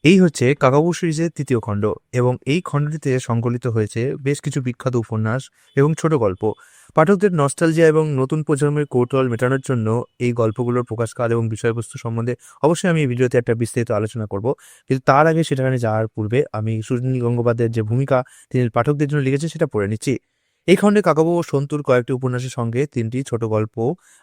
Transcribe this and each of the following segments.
এই হচ্ছে কাকাবাবু সিরিজের ৩য় খণ্ড এবং এই খণ্ডটিতে সংকলিত হয়েছে বেশ কিছু বিখ্যাত উপন্যাস এবং ছোট গল্প। পাঠকদের নস্টালজিয়া এবং নতুন প্রজন্মের কৌতূহল মেটানোর জন্য এই গল্পগুলোর প্রকাশকাল এবং বিষয়বস্তু সম্বন্ধে অবশ্যই আমি এই ভিডিওতে একটা বিস্তারিত আলোচনা করব। কিন্তু তার আগে সেখানে যাওয়ার পূর্বে আমি সুনীল গঙ্গোপাধ্যায়ের যে ভূমিকা তিনি পাঠকদের জন্য লিখেছেন সেটা পড়ে নিচ্ছি। এই খণ্ডে কাকাবাবু ও সন্তুর কয়েকটি উপন্যাসের সঙ্গে ৩টি ছোট গল্প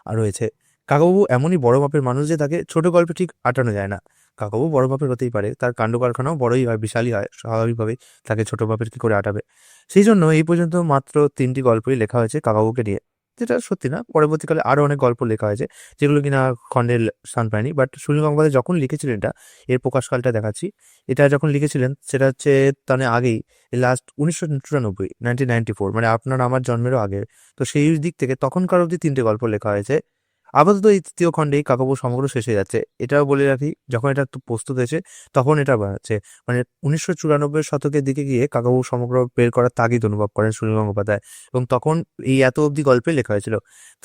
রয়েছে। কাকাবাবু এমনই বড় মাপের মানুষ যে তাকে ছোট গল্পে ঠিক আটানো যায় না। কাকাবু বড় মাপের হতেই পারে, তার কাণ্ড কারখানাও বড়ই হয়, বিশালই হয়, স্বাভাবিকভাবেই তাকে ছোট মাপের কি করে আটাবে। সেই জন্য এই পর্যন্ত মাত্র ৩টি গল্পই লেখা হয়েছে কাকাবুকে নিয়ে, যেটা সত্যি না। পরবর্তীকালে আরো অনেক গল্প লেখা হয়েছে যেগুলো কিনা খণ্ডে স্থান পায়নি। বাট সুনীল গঙ্গোপাধ্যায় যখন লিখেছিলেন এটা, এর প্রকাশকালটা দেখাচ্ছি। এটা যখন লিখেছিলেন সেটা হচ্ছে তার আগেই, লাস্ট 1994, 1994, মানে আপনার আমার জন্মেরও আগে। তো সেই দিক থেকে তখনকার অবধি ৩টে গল্প লেখা হয়েছে। আপাতত এই ৩য় খণ্ডেই কাকাবাবু সমগ্র শেষ হয়ে যাচ্ছে। এটাও বলে রাখি, যখন এটা একটু প্রস্তুত হয়েছে তখন এটা বানাচ্ছে। মানে ১৯৯৪ শতকের দিকে গিয়ে কাকাবাবু সমগ্র বের করার তাগিদ অনুভব করেন সুনীল গঙ্গোপাধ্যায়, এবং তখন এই এত অবধি গল্পে লেখা হয়েছিল।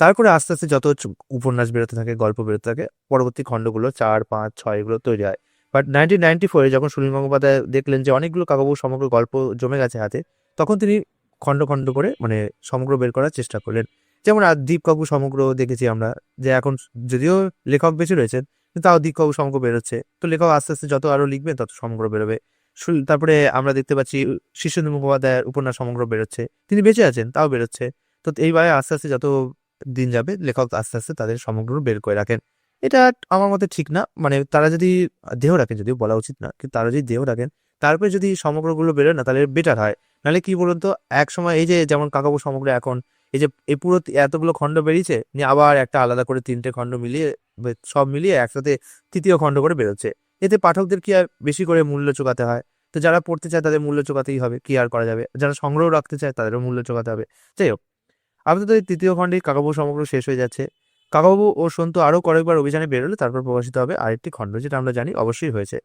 তারপরে আস্তে আস্তে যত উপন্যাস বেরোতে থাকে, গল্প বেরোতে থাকে, পরবর্তী খণ্ডগুলো ৪, ৫, ৬ এগুলো তৈরি হয়। বাট 1994-এ যখন সুনীল গঙ্গোপাধ্যায় দেখলেন যে অনেকগুলো কাকাবাবু সমগ্র গল্প জমে গেছে হাতে, তখন তিনি খণ্ড খণ্ড করে মানে সমগ্র বের করার চেষ্টা করলেন। যেমন দীপকাবু সমগ্র দেখেছি আমরা, যে এখন যদিও লেখক বেঁচে রয়েছেন কিন্তু তাও দীপকাবু সমগ্র বেরোচ্ছে। তো লেখক আস্তে আস্তে যত আরো লিখবেন তত সমগ্র বেরোবে। তারপরে আমরা দেখতে পাচ্ছি শীর্ষেন্দু মুখোপাধ্যায়ের উপন্যাস সমগ্র বেরোচ্ছে, তিনি বেঁচে আছেন তাও বেরোচ্ছে। তো এইভাবে আস্তে আস্তে যত দিন যাবে লেখক আস্তে আস্তে তাদের সমগ্র বের করে রাখেন। এটা আমার মতে ঠিক না। মানে তারা যদি দেহ রাখেন, যদিও বলা উচিত না, কিন্তু তারা যদি দেহ রাখেন তারপরে যদি সমগ্রগুলো বেরোয় না, তাহলে বেটার হয়। নাহলে কি বলুন তো, এক সময় এই যে যেমন কাকাবু সমগ্র এখন এই যে এই পুরো এতগুলো খণ্ড বেরিয়েছে, নিয়ে আবার একটা আলাদা করে ৩টে খণ্ড মিলিয়ে সব মিলিয়ে একসাথে ৩য় খণ্ড করে বেরোচ্ছে। এতে পাঠকদের কি আর বেশি করে মূল্য চোকাতে হয়? তো যারা পড়তে চায় তাদের মূল্য চোকাতেই হবে, কি আর করা যাবে? যারা সংগ্রহ রাখতে চায় তাদেরও মূল্য চোকাতে হবে। যাই হোক, আপাতত এই ৩য় খণ্ডেই কাকাবাবু সমগ্র শেষ হয়ে যাচ্ছে। কাকাবাবু ও সন্তু আরো কয়েকবার অভিযানে বেরোলে তারপর প্রকাশিত হবে আরেকটি খণ্ড, যেটা আমরা জানি অবশ্যই হয়েছে।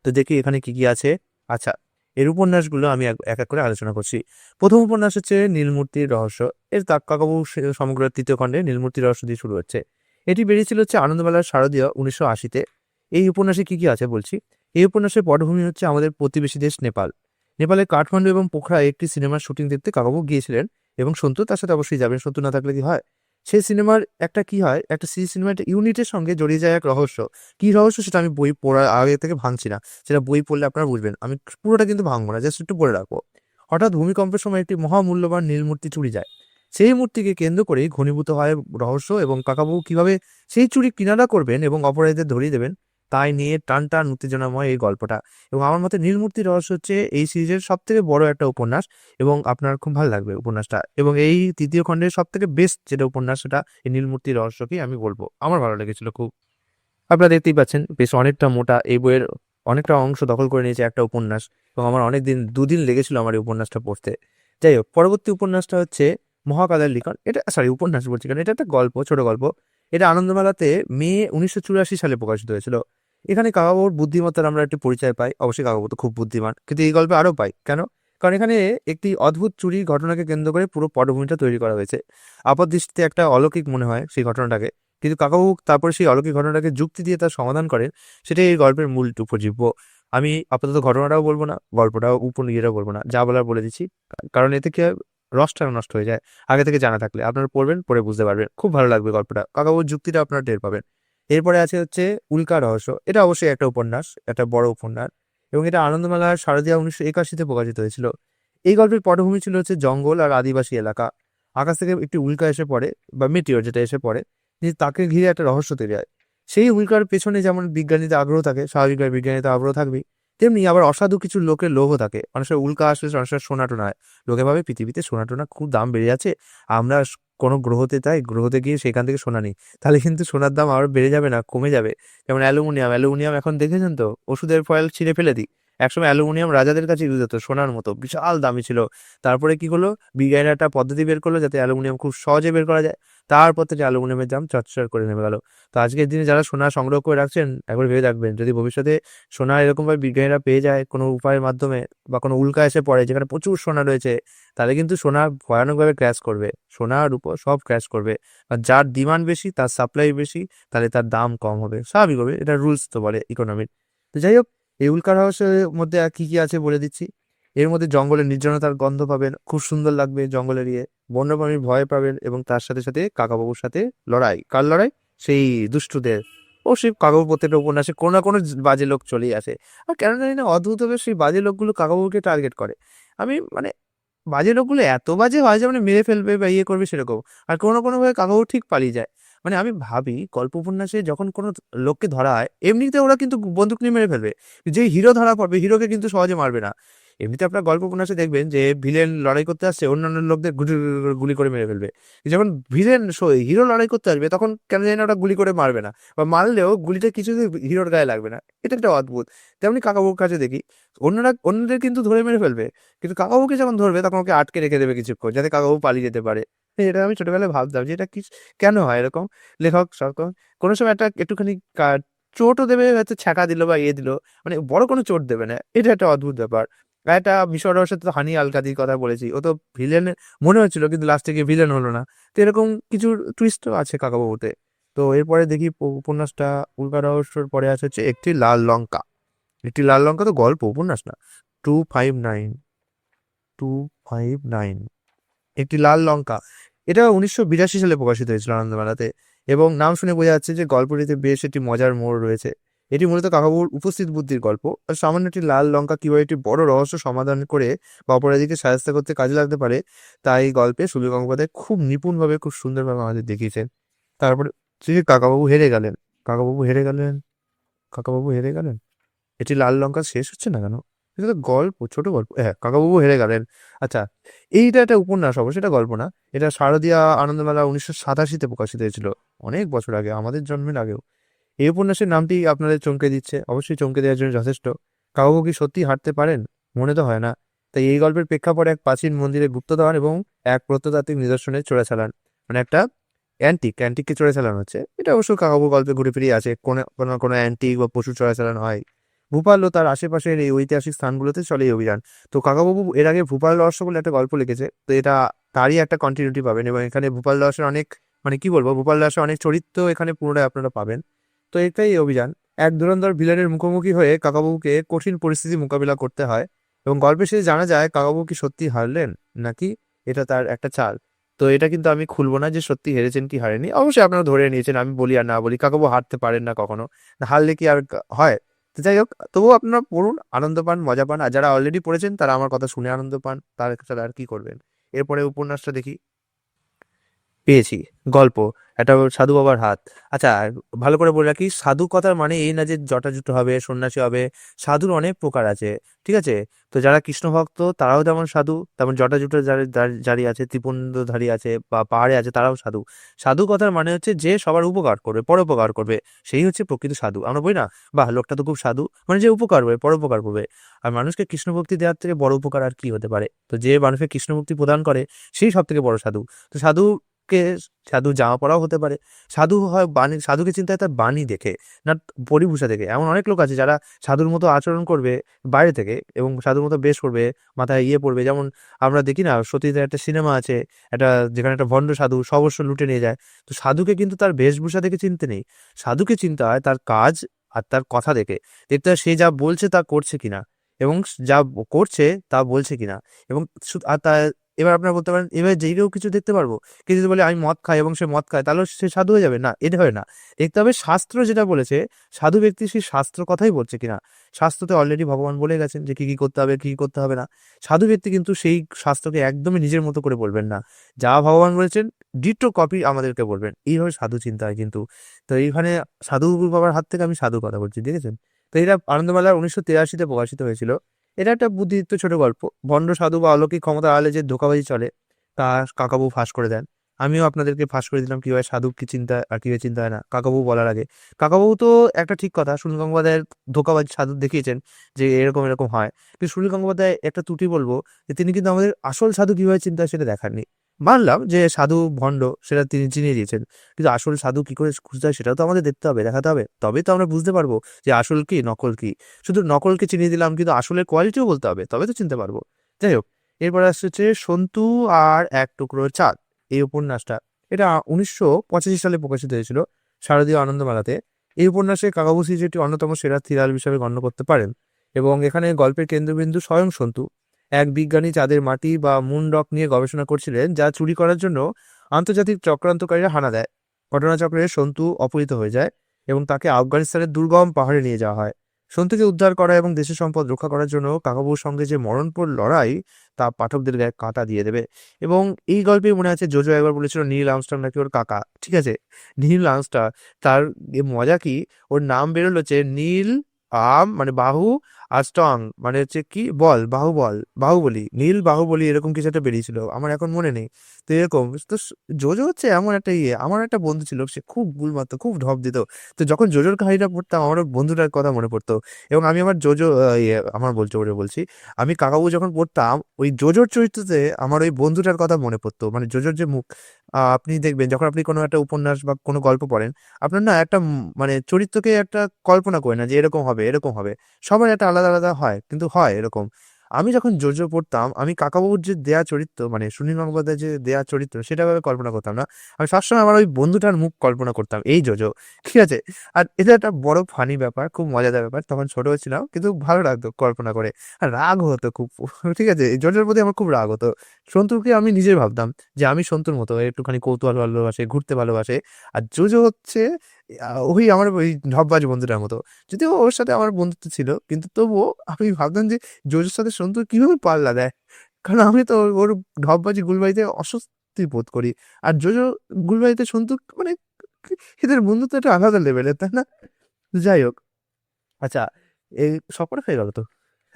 তো দেখি এখানে কি কি আছে। আচ্ছা, এর উপন্যাসগুলো আমি এক এক করে আলোচনা করছি। প্রথম উপন্যাস হচ্ছে নীলমূর্তির রহস্য। এর কাকাবাবু সমগ্র ৩য় খণ্ডে নীলমূর্তির রহস্য দিয়ে শুরু হচ্ছে। এটি বেরিয়েছিল হচ্ছে আনন্দমেলার শারদীয় ১৯৮০-তে। এই উপন্যাসে কি কি আছে বলছি। এই উপন্যাসের পটভূমি হচ্ছে আমাদের প্রতিবেশী দেশ নেপাল। নেপালের কাঠমান্ডু এবং পোখরায় একটি সিনেমার শুটিং দেখতে কাকাবাবু গিয়েছিলেন, এবং সন্তু তার সাথে অবশ্যই যাবেন, সন্তু না থাকলে কি হয়। সেই সিনেমার একটা কি হয়, একটা সিনেমার একটা ইউনিটের সঙ্গে জড়িয়ে যায় এক রহস্য। কি রহস্য সেটা আমি বই পড়ার আগে থেকে ভাঙছি না, সেটা বই পড়লে আপনারা বুঝবেন। আমি পুরোটা কিন্তু ভাঙবো না, জাস্ট একটু বলে রাখবো। হঠাৎ ভূমিকম্পের সময় একটি মহামূল্যবান নীলমূর্তি চুরি যায়। সেই মূর্তিকে কেন্দ্র করেই ঘনীভূত হয় রহস্য, এবং কাকাবাবু কিভাবে সেই চুরি কিনারা করবেন এবং অপরাধীদের ধরিয়ে দেবেন তাই নিয়ে টান টান উত্তেজনাময় এই গল্পটা। এবং আমার মতে নীলমূর্তির রহস্য হচ্ছে এই সিরিজের সব থেকে বড় একটা উপন্যাস, এবং আপনার খুব ভালো লাগবে উপন্যাসটা। এবং এই ৩য় খণ্ডের সব থেকে বেস্ট যেটা উপন্যাস, সেটা এই নীলমূর্তির রহস্যকেই আমি বলবো। আমার ভালো লেগেছিল খুব। আপনারা দেখতেই পাচ্ছেন বেশ অনেকটা মোটা, এই বইয়ের অনেকটা অংশ দখল করে নিয়েছে একটা উপন্যাস, এবং আমার অনেকদিন ২ দিন লেগেছিল আমার এই উপন্যাসটা পড়তে। যাই হোক, পরবর্তী উপন্যাসটা হচ্ছে মহাকালের লিখন। এটা সরি উপন্যাস বলছি কেন, এটা একটা গল্প, ছোট গল্প। এটা আনন্দমেলাতে মে ১৯৮৪ সালে প্রকাশিত হয়েছিল। এখানে কাকাবাবুর বুদ্ধিমত্তার আমরা একটি পরিচয় পাই। অবশ্যই কাকাবাবু তো খুব বুদ্ধিমান, কিন্তু এই গল্পে আরও পাই কেন, কারণ এখানে একটি অদ্ভুত চুরির ঘটনাকে কেন্দ্র করে পুরো পটভূমিটা তৈরি করা হয়েছে। আপাত দৃষ্টিতে একটা অলৌকিক মনে হয় সেই ঘটনাটাকে, কিন্তু কাকাবাবু তারপর সেই অলৌকিক ঘটনাটাকে যুক্তি দিয়ে তার সমাধান করেন। সেটাই এই গল্পের মূল উপজীব্য। আমি আপাতত ঘটনাটাও বলবো না, গল্পটাও ইয়েটাও বলবো না, যা বলার বলে দিচ্ছি। কারণ এতে কি হয়, রসটা নষ্ট হয়ে যায় আগে থেকে জানা থাকলে। আপনারা পড়বেন, পড়ে বুঝতে পারবেন, খুব ভালো লাগবে গল্পটা। কাকাবাবুর যুক্তিটা আপনারা টের পাবেন। এরপরে আছে হচ্ছে উল্কা রহস্য। এটা অবশ্যই একটা উপন্যাস, একটা বড় উপন্যাস, এবং এটা আনন্দমেলার শারদীয়া ১৯৮১-তে প্রকাশিত হয়েছিল। এই গল্পের পটভূমি ছিল হচ্ছে জঙ্গল আর আদিবাসী এলাকা। আকাশ থেকে একটি উল্কা এসে পড়ে, বা মেটিওর যেটা এসে পড়ে, তাকে ঘিরে একটা রহস্য তৈরি হয়। সেই উল্কার পেছনে যেমন বিজ্ঞানীদের আগ্রহ থাকে, স্বাভাবিকভাবে বিজ্ঞানীদের আগ্রহ থাকবেই, তেমনি আবার অসাধু কিছু লোকের লোভও থাকে। অনেক সময় উল্কা আসলে অনেক সময় সোনা টোনা হয়। লোকে ভাবে পৃথিবীতে সোনা টোনা খুব দাম বেড়ে যাচ্ছে, আমরা কোনো গ্রহতে তাই গ্রহতে গিয়ে সেখান থেকে সোনা নিই, তাহলে কিন্তু সোনার দাম আবার বেড়ে যাবে না, কমে যাবে। যেমন অ্যালুমিনিয়াম, অ্যালুমিনিয়াম এখন দেখেছেন তো, ওষুধের ফয়েল ছিঁড়ে ফেলে দিই। একসময় অ্যালুমিনিয়াম রাজাদের কাছে ইউজ হতো, সোনার মতো বিশাল দামি ছিল। তারপরে কি হলো, বিজ্ঞানীরা একটা পদ্ধতি বের করলো যাতে অ্যালুমিনিয়াম খুব সহজে বের করা যায়। তারপর থেকে অ্যালুমিনিয়ামের দাম চটচট করে নেমে গেল। তো আজকের দিনে যারা সোনা সংগ্রহ করে রাখছেন, একবার ভেবে রাখবেন, যদি ভবিষ্যতে সোনা এরকমভাবে বিজ্ঞানীরা পেয়ে যায় কোনো উপায়ের মাধ্যমে, বা কোনো উল্কা এসে পড়ে যেখানে প্রচুর সোনা রয়েছে, তাহলে কিন্তু সোনা ভয়ানকভাবে ক্র্যাশ করবে। সোনা রূপো সব ক্র্যাশ করবে। আর যার ডিমান্ড বেশি, তার সাপ্লাই বেশি, তাহলে তার দাম কম হবে, স্বাভাবিক হবে। এটা রুলস তো বলে ইকোনমির। তো যাই হোক, এই উল্কা রহস্যের মধ্যে আর কি কি আছে বলে দিচ্ছি। এর মধ্যে জঙ্গলের নির্জনতার গন্ধ পাবেন, খুব সুন্দর লাগবে জঙ্গলের বন্যপ্রাণীর ভয় পাবেন, এবং তার সাথে সাথে কাকাবাবুর সাথে লড়াই। কার লড়াই? সেই দুষ্টুদের। ও সেই কাকাবাবু প্রত্যেকটা উপন্যাসে কোনো না কোনো বাজে লোক চলেই আসে। আর কেন জানি না অদ্ভুতভাবে সেই বাজে লোকগুলো কাকাবাবুকে টার্গেট করে। আমি মানে বাজে লোকগুলো এত বাজে হয় যে মানে মেরে ফেলবে বা ইয়ে করবে সেরকম। আর কোনো না কোনোভাবে কাকাবাবু ঠিক পালিয়ে যায়। মানে আমি ভাবি গল্প উপন্যাসে যখন কোনো লোককে ধরা হয়, এমনিতে ওরা কিন্তু বন্দুক নিয়ে মেরে ফেলবে। যেই হিরো ধরা পড়বে, হিরোকে কিন্তু সহজে মারবে না। এমনিতে আপনার গল্প উপন্যাসে দেখবেন যে ভিলেন লড়াই করতে আসছে, অন্যান্য লোকদের গুলি করে মেরে ফেলবে। যখন ভিলেন হিরো লড়াই করতে আসবে, তখন কেন জানি না ওরা গুলি করে মারবে না, বা মারলেও গুলিটা কিছুতেই হিরোর গায়ে লাগবে না। এটা একটা অদ্ভুত। তেমনি কাকাবাবুর কাছে দেখি অন্যদের কিন্তু ধরে মেরে ফেলবে, কিন্তু কাকাবাবুকে যখন ধরবে তখন ওকে আটকে রেখে দেবে কিছুক্ষণ, যাতে কাকাবাবু পালিয়ে যেতে পারে। এটা আমি ছোটবেলায় ভাবতাম যে এটা কি, কেন হয় এরকম? লেখক সকল কোনো সময় একটা একটুখানি চোটও দেবে, হয়তো ছ্যাঁকা দিল বা দিল, মানে বড় কোনো চোট দেবে না। এটা একটা অদ্ভুত ব্যাপার। আর একটা মিশর রহস্যে তো হানি আল-কাদির কথা বলেছি, ও তো ভিলেন মনে হচ্ছিল কিন্তু লাস্টে গিয়ে ভিলেন হলো না। তো এরকম কিছু টুইস্টও আছে কাকাবাবুতে। তো এরপরে দেখি উপন্যাসটা উল্কা রহস্যর পরে আছে হচ্ছে একটি লাল লঙ্কা। একটি লাল লঙ্কা তো গল্প, উপন্যাস না। 259, 259, একটি লাল লঙ্কা। এটা 1982 সালে প্রকাশিত হয়েছিল আনন্দমেলাতে, এবং নাম শুনে বোঝা যাচ্ছে যে গল্পটিতে বেশ একটি মজার মোড় রয়েছে। এটি মূলত কাকাবাবুর উপস্থিত বুদ্ধির গল্প। আর সামান্য একটি লাল লঙ্কা কিভাবে একটি বড় রহস্য সমাধান করে বা অপরাধীকে সাহায্য করতে কাজে লাগতে পারে, তাই এই গল্পে সুনীল গঙ্গোপাধ্যায় খুব নিপুণভাবে, খুব সুন্দরভাবে আমাদের দেখিয়েছেন। তারপরে যে কাকাবাবু হেরে গেলেন, কাকাবাবু হেরে গেলেন, কাকাবাবু হেরে গেলেন, এটি লাল লঙ্কা শেষ হচ্ছে না কেন? এটা তো গল্প, ছোট গল্প। হ্যাঁ, কাকাবাবু হেরে গেলেন। আচ্ছা, এইটা একটা উপন্যাস, অবশ্যই এটা গল্প না। এটা শারদীয়া আনন্দমেলা 1987-তে প্রকাশিত হয়েছিল, অনেক বছর আগে, আমাদের জন্মের আগেও। এই উপন্যাসের নামটি আপনাদের চমকে দিচ্ছে, অবশ্যই চমকে দেওয়ার জন্য যথেষ্ট। কাকাবাবু কি সত্যি হাঁটতে পারেন? মনে তো হয় না। তাই এই গল্পের প্রেক্ষাপটে এক প্রাচীন মন্দিরে গুপ্তধন এবং এক প্রত্নতাত্ত্বিক নিদর্শনের চোরাচালান, মানে একটা অ্যান্টিককে চোরাচালান হচ্ছে। এটা অবশ্য কাকাবাবুর গল্পে ঘুরে ফিরিয়ে আছে, কোনো কোনো কোনো অ্যান্টিক বা পশু চোরাচালান হয়। ভূপাল ও তার আশেপাশের এই ঐতিহাসিক স্থানগুলোতে চলে এই অভিযান। তো কাকাবাবু এর আগে ভূপাল রহস্য বলে একটা গল্প লিখেছে, তো এটা তারই একটা কন্টিনিউটি পাবেন, এবং এখানে ভূপাল রহস্যের অনেক, মানে কি বলবো, ভূপাল রহস্যের অনেক চরিত্র এখানে পুনরায় আপনারা পাবেন। তো এটাই এই অভিযান। এক ধুরন্ধর ভিলেনের মুখোমুখি হয়ে কাকাবাবুকে কঠিন পরিস্থিতি মোকাবিলা করতে হয়, এবং গল্পের শেষে জানা যায় কাকাবাবু কি সত্যি হারলেন, নাকি এটা তার একটা চাল। তো এটা কিন্তু আমি খুলবো না যে সত্যি হেরেছেন কি হারেনি, অবশ্যই আপনারা ধরে নিয়েছেন, আমি বলি আর না বলি কাকাবাবু হারতে পারেন না কখনো। হারলে কি আর হয়? তো যাই হোক, তবুও আপনারা পড়ুন, আনন্দ পান, মজা পান। আর যারা অলরেডি পড়েছেন তারা আমার কথা শুনে আনন্দ পান, তার ছাড়া আর কি করবেন। এরপরে উপন্যাসটা দেখি। পেয়েছি, গল্প, একটা সাধু বাবার হাত। আচ্ছা, ভালো করে বলে রাখি, সাধু কথার মানে এই না যে জটাজুটো হবে, সন্ন্যাসী হবে। সাধুর অনেক প্রকার আছে, ঠিক আছে? তো যারা কৃষ্ণ ভক্ত তারাও যেমন সাধু, তেমন জটাজুটো যারি আছে, ত্রিপুণ্ডধারী আছে বা পাহাড়ে আছে, তারাও সাধু। সাধু কথার মানে হচ্ছে যে সবার উপকার করবে, পরোপকার করবে, সেই হচ্ছে প্রকৃত সাধু। আমরা বলি না, বাহ লোকটা তো খুব সাধু, মানে যে উপকার করবে, পরোপকার করবে। আর মানুষকে কৃষ্ণ ভক্তি দেওয়ার থেকে বড় উপকার আর কি হতে পারে? তো যে মানুষকে কৃষ্ণ ভক্তি প্রদান করে, সেই সব থেকে বড় সাধু। তো কে সাধু জামা পরাও হতে পারে। সাধু হয় বাণী, সাধুকে চিন্তা হয় তার বাণী দেখে, না পরিভূষা দেখে। এমন অনেক লোক আছে যারা সাধুর মতো আচরণ করবে বাইরে থেকে, এবং সাধুর মতো বেশ করবে, মাথায় পড়বে। যেমন আমরা দেখি না, সতীতে একটা সিনেমা আছে, একটা যেখানে একটা ভণ্ড সাধু সর্বস্ব লুটে নিয়ে যায়। তো সাধুকে কিন্তু তার বেশভূষা দেখে চিনতে নেই, সাধুকে চিন্তা হয় তার কাজ আর তার কথা দেখে। দেখতে হয় সে যা বলছে তা করছে কিনা, এবং যা করছে তা বলছে কিনা। এবং আর তা এবার আপনারা বলতে পারেন, এবার যে কেউ কিছু দেখতে পারবো, কেউ যদি বলে আমি মদ খাই এবং সে মদ খায়, তাহলে সে সাধু হয়ে যাবে? না, এটা হয় না। দেখতে হবে শাস্ত্র যেটা বলেছে, সাধু ব্যক্তি সেই শাস্ত্র কথাই বলছে কিনা। শাস্ত্রতে অলরেডি ভগবান বলে গেছেন যে কি কি করতে হবে, কি কি করতে হবে না। সাধু ব্যক্তি কিন্তু সেই শাস্ত্রকে একদমই নিজের মতো করে বলবেন না, যা ভগবান বলেছেন ডিটো কপি আমাদেরকে বলবেন। এইভাবে সাধু চিন্তা হয় কিন্তু। তো এইখানে সাধু বাবার হাত থেকে আমি সাধু কথা বলছি, দেখেছেন? তো এটা আনন্দমেলার 1983-তে প্রকাশিত হয়েছিল। এটা একটা বুদ্ধিদীপ্ত ছোট গল্প। ভণ্ড সাধু বা অলৌকিক ক্ষমতার আড়ালে যে ধোঁকাবাজি চলে, তা কাকাবাবু ফাঁস করে দেন। আমিও আপনাদেরকে ফাঁস করে দিলাম কিভাবে সাধু কি চিন্তা আর কিভাবে চিন্তা হয় না, কাকাবাবু বলার আগে। কাকাবাবু তো একটা ঠিক কথা, সুনীল গঙ্গোপাধ্যায়ের ধোঁকাবাজি সাধু দেখিয়েছেন যে এরকম এরকম হয়। কিন্তু সুনীল গঙ্গোপাধ্যায় একটা ত্রুটি বলবো, যে তিনি কিন্তু আমাদের আসল সাধু কিভাবে চিন্তা হয় সেটা দেখাননি। মানলাম যে সাধু ভণ্ড, সেটা তিনি চিনিয়ে দিয়েছেন, কিন্তু আসল সাধু কি করে খুঁজতে হয় সেটাও তো আমাদের দেখতে হবে, দেখাতে হবে, তবেই তো আমরা বুঝতে পারবো যে আসল কি নকল কি। শুধু নকলকে চিনিয়ে দিলাম, কিন্তু আসলের কোয়ালিটিও বলতে হবে, তবে তো চিনতে পারবো। যাই হোক, এরপর আসছে হচ্ছে সন্তু আর এক টুকরো চাঁদ। এই উপন্যাসটা, এটা 1985 সালে প্রকাশিত হয়েছিল শারদীয় আনন্দমেলাতে। এই উপন্যাসে কাকাবু সিরিজটি অন্যতম সেরা থ্রিলার হিসেবে গণ্য করতে পারেন। এবং এখানে গল্পের কেন্দ্রবিন্দু স্বয়ং সন্তু, এক বিজ্ঞানী চাঁদের মাটি বা মুন রক নিয়ে গবেষণা করছিলেন, যা চুরি করার জন্য আন্তর্জাতিক চক্রান্তকারীরা হানা দেয়। ঘটনাচক্রে সন্তু অপহৃত হয়ে যায় এবং তাকে আফগানিস্তানের দুর্গম পাহাড়ে নিয়ে যাওয়া হয়। সন্তুকে উদ্ধার করা এবং দেশের সম্পদ রক্ষা করার জন্য কাকাবুর সঙ্গে যে মরণপণ লড়াই, তা পাঠকদের গায়ে কাঁটা দিয়ে দেবে। এবং এই গল্পে মনে আছে জোজো একবার বলেছিল নীল আর্মস্ট্রং নাকি ওর কাকা, ঠিক আছে? নীল আর্মস্ট্রং, তার মজা কি, ওর নাম বেরোলো হচ্ছে নীল আর্ম মানে বাহু, আর স্ট্রং মানে হচ্ছে কি বল, বাহুবল, বাহুবলী, নীল বাহুবলী, এরকম কিছু একটা বেরিয়েছিল, আমার এখন মনে নেই। তো এরকম তো জোজো হচ্ছে এমন একটা আমার একটা বন্ধু ছিল, সে খুব গুল মারতো, খুব ঢপ দিত। তো যখন জোজোর কাহিনীটা পড়তাম আমার ওই বন্ধুটার কথা মনে পড়তো। এবং আমি আমার জোজো আমার বলছি আমি কাকাবু যখন পড়তাম ওই জোজোর চরিত্রতে আমার ওই বন্ধুটার কথা মনে পড়তো, মানে জোজোর যে মুখ। আপনি দেখবেন যখন আপনি কোনো একটা উপন্যাস বা কোনো গল্প পড়েন, আপনার না একটা মানে চরিত্রকে একটা কল্পনা করে না যে এরকম হবে এরকম হবে, সবার একটা আলাদা আলাদা হয়, কিন্তু হয় এরকম। আমি যখন জোজো পড়তাম আমি কাকাবাবুর যে দেয়া চরিত্র, মানে সুনীল গঙ্গোপাধ্যায়ের যে দেয়া চরিত্র, সেটা ভাবে কল্পনা করতাম না। আমি সবসময় আমার ওই বন্ধুটার মুখ কল্পনা করতাম, এই জোজো, ঠিক আছে? আর এটা একটা বড় ফানি ব্যাপার, খুব মজাদার ব্যাপার, তখন ছোট ছিলাম কিন্তু ভালো লাগতো কল্পনা করে। আর রাগ হতো খুব ঠিক আছে, এই জোজোর প্রতি আমার খুব রাগ হতো। সন্তুকে আমি নিজে ভাবতাম যে আমি সন্তুর মতো একটুখানি কৌতূহল ভালোবাসে, ঘুরতে ভালোবাসে। আর জোজো হচ্ছে ওই আমার ওই ঢপবাজ বন্ধুটার মতো। যদিও ওর সাথে আমার বন্ধুত্ব ছিল, কিন্তু তবুও আমি ভাবতাম যে জোজোর সাথে সন্তু কিভাবে পাল্লা দেয়, কারণ আমি তো ওর ঢপবাজি গুলবাইতে অস্বস্তি বোধ করি। আর জোজো গুলবাইতে সন্তু মানে এদের বন্ধুত্ব একটা আলাদা লেভেলের, তাই না? যাই হোক, আচ্ছা, এই সকরে হয়ে গেল তো?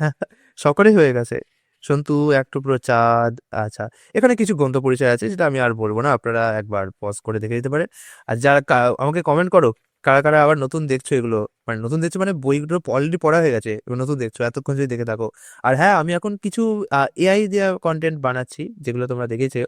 হ্যাঁ, সকরেই হয়ে গেছে। সন্তু, এক টুকরো চাঁদ। আচ্ছা, এখানে কিছু গ্রন্থ পরিচয় আছে যেটা আমি আর বলবো না, আপনারা একবার পজ করে দেখে দিতে পারে। আর যারা আমাকে কমেন্ট করো কারা কারা আবার নতুন দেখছো এগুলো, মানে নতুন দেখছো মানে বইগুলো অলরেডি পড়া হয়ে গেছে এবং নতুন দেখছো, এতক্ষণ যদি দেখে থাকো। আর হ্যাঁ, আমি এখন কিছু এআই দেওয়া কন্টেন্ট বানাচ্ছি, যেগুলো তোমরা দেখেছো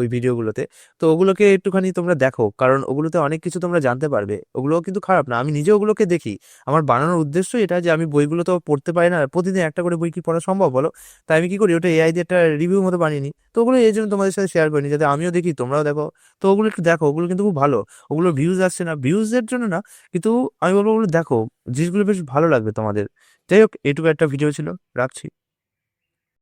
ওই ভিডিওগুলোতে। তো ওগুলোকে একটুখানি তোমরা দেখো, কারণ ওগুলোতে অনেক কিছু তোমরা জানতে পারবে, ওগুলোও কিন্তু খারাপ না, আমি নিজে ওগুলোকে দেখি। আমার বানানোর উদ্দেশ্য এটা যে আমি বইগুলো তো পড়তে পারি না, প্রতিদিন একটা করে বই কি পড়া সম্ভব বলো? তাই আমি কি করি, ওটা এআই দিয়ে একটা রিভিউ মতো বানিয়ে নিই। তো ওগুলো এই জন্য তোমাদের সাথে শেয়ার করিনি, যাতে আমিও দেখি তোমরাও দেখো। তো ওগুলো একটু দেখো, ওগুলো কিন্তু খুব ভালো। ওগুলো ভিউজ আসছে না, ভিউজের জন্য না, কিন্তু আমি বলবো ওগুলো দেখো, জিনিসগুলো বেশ ভালো লাগবে তোমাদের। যাই হোক, এইটুকু একটা ভিডিও ছিল, রাখছি।